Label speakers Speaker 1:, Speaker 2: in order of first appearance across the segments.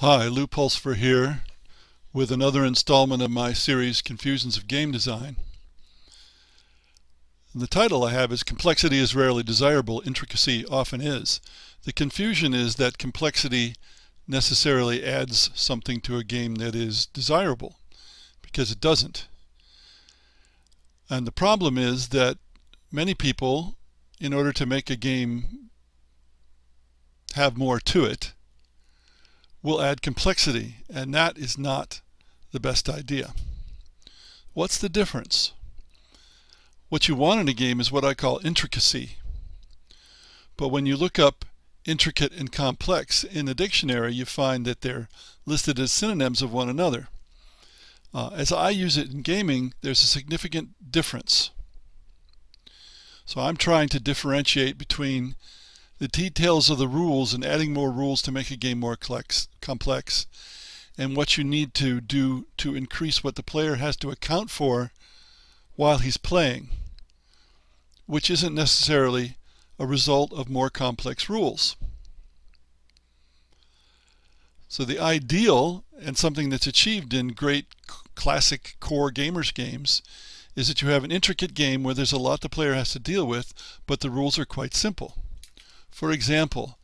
Speaker 1: Hi, Lou Pulsfer here with another installment of my series Confusions of Game Design. The title I have is Complexity is Rarely Desirable, Intricacy Often Is. The confusion is that complexity necessarily adds something to a game that is desirable, because it doesn't. And the problem is that many people, in order to make a game have more to it, will add complexity, and that is not the best idea. What's the difference? What you want in a game is what I call intricacy. But when you look up intricate and complex in the dictionary, you find that they're listed as synonyms of one another. As I use it in gaming, there's a significant difference. So I'm trying to differentiate between the details of the rules and adding more rules to make a game more complex, and what you need to do to increase what the player has to account for while he's playing, which isn't necessarily a result of more complex rules. So the ideal, and something that's achieved in great classic core gamers games, is that you have an intricate game where there's a lot the player has to deal with, but the rules are quite simple. For example,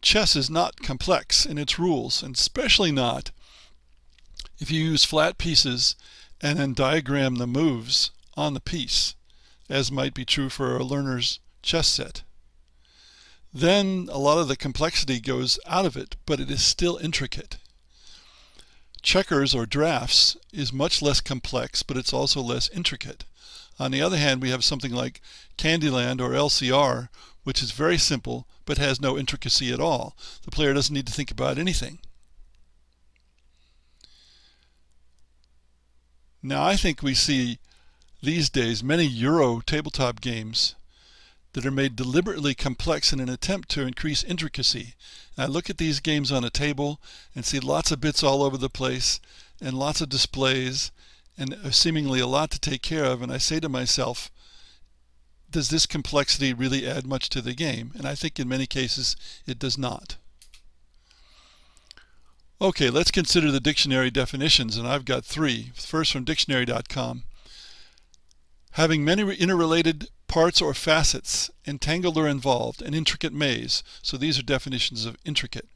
Speaker 1: chess is not complex in its rules, and especially not if you use flat pieces and then diagram the moves on the piece, as might be true for a learner's chess set. Then a lot of the complexity goes out of it, but it is still intricate. Checkers or drafts is much less complex, but it's also less intricate. On the other hand, we have something like Candyland or LCR, which is very simple but has no intricacy at all. The player doesn't need to think about anything. Now, I think we see these days many Euro tabletop games that are made deliberately complex in an attempt to increase intricacy. And I look at these games on a table and see lots of bits all over the place and lots of displays and seemingly a lot to take care of, and I say to myself, does this complexity really add much to the game? And I think in many cases it does not. Okay, let's consider the dictionary definitions, and I've got three. First, from dictionary.com. Having many interrelated parts or facets, entangled or involved, an intricate maze. So these are definitions of intricate.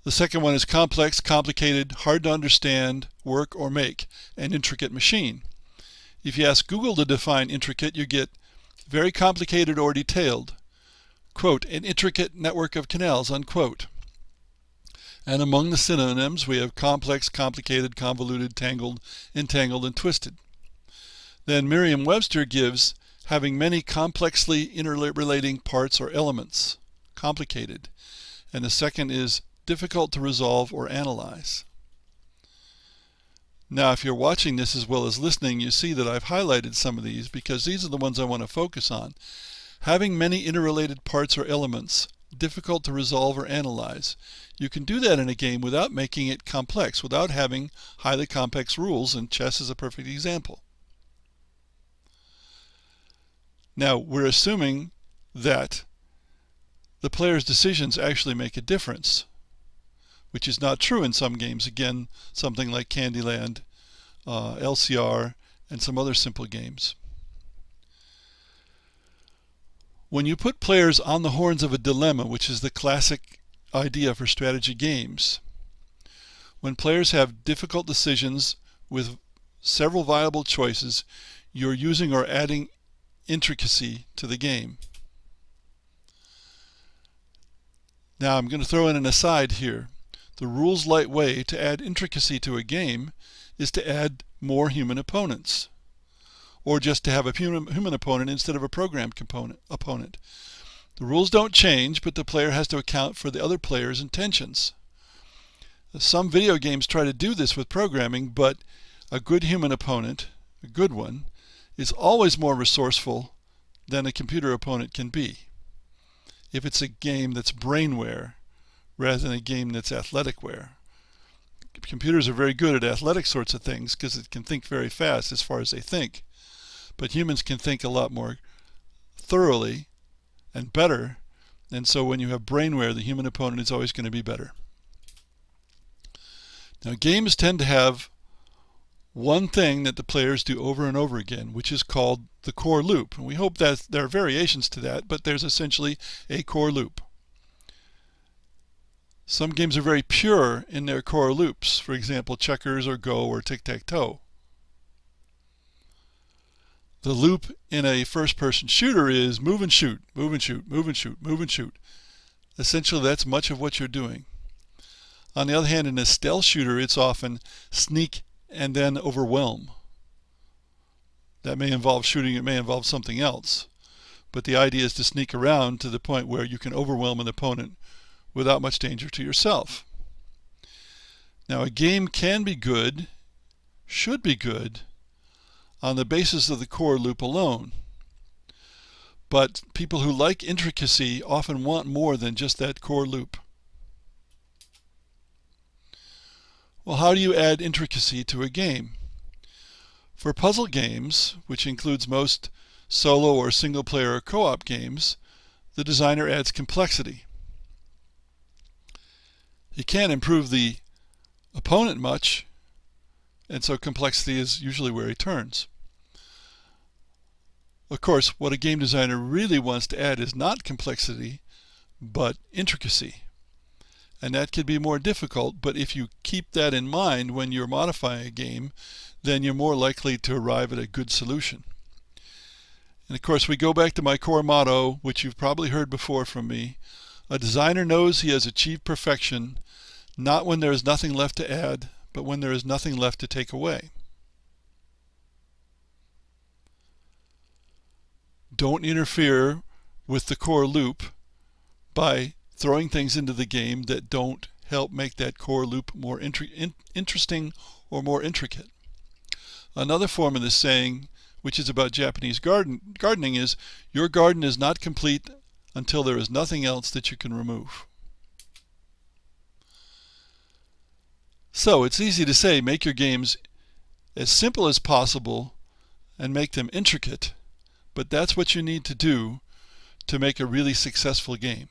Speaker 1: The second one is complex, complicated, hard to understand, work, or make, an intricate machine. If you ask Google to define intricate, you get very complicated or detailed, quote, an intricate network of canals, unquote. And among the synonyms, we have complex, complicated, convoluted, tangled, entangled, and twisted. Then Merriam-Webster gives having many complexly interrelating parts or elements, complicated. And the second is difficult to resolve or analyze. Now, if you're watching this as well as listening, you see that I've highlighted some of these because these are the ones I want to focus on. Having many interrelated parts or elements, difficult to resolve or analyze. You can do that in a game without making it complex, without having highly complex rules, and chess is a perfect example. Now, we're assuming that the player's decisions actually make a difference, which is not true in some games. Again, something like Candyland, LCR, and some other simple games. When you put players on the horns of a dilemma, which is the classic idea for strategy games, when players have difficult decisions with several viable choices, you're using or adding intricacy to the game. Now, I'm going to throw in an aside here. The rules-light way to add intricacy to a game is to add more human opponents, or just to have a human opponent instead of a programmed opponent. The rules don't change, but the player has to account for the other player's intentions. Some video games try to do this with programming, but a good human opponent, a good one, is always more resourceful than a computer opponent can be, if it's a game that's brainware rather than a game that's athleticware. Computers are very good at athletic sorts of things because it can think very fast as far as they think. But humans can think a lot more thoroughly and better, and so when you have brainware, the human opponent is always going to be better. Now, games tend to have one thing that the players do over and over again, which is called the core loop. And we hope that there are variations to that, but there's essentially a core loop. Some games are very pure in their core loops, for example, checkers or Go or tic-tac-toe. The loop in a first-person shooter is move and shoot, move and shoot, move and shoot, move and shoot. Essentially, that's much of what you're doing. On the other hand, in a stealth shooter, it's often sneak and then overwhelm. That may involve shooting, it may involve something else. But the idea is to sneak around to the point where you can overwhelm an opponent without much danger to yourself. Now, a game can be good, should be good, on the basis of the core loop alone. But people who like intricacy often want more than just that core loop. Well, how do you add intricacy to a game? For puzzle games, which includes most solo or single-player or co-op games, the designer adds complexity. He can't improve the opponent much, and so complexity is usually where he turns. Of course, what a game designer really wants to add is not complexity, but intricacy. And that could be more difficult, but if you keep that in mind when you're modifying a game, then you're more likely to arrive at a good solution. And of course, we go back to my core motto, which you've probably heard before from me. A designer knows he has achieved perfection, not when there is nothing left to add, but when there is nothing left to take away. Don't interfere with the core loop by throwing things into the game that don't help make that core loop more interesting or more intricate. Another form of this saying, which is about Japanese gardening, is your garden is not complete until there is nothing else that you can remove. So it's easy to say make your games as simple as possible and make them intricate, but that's what you need to do to make a really successful game.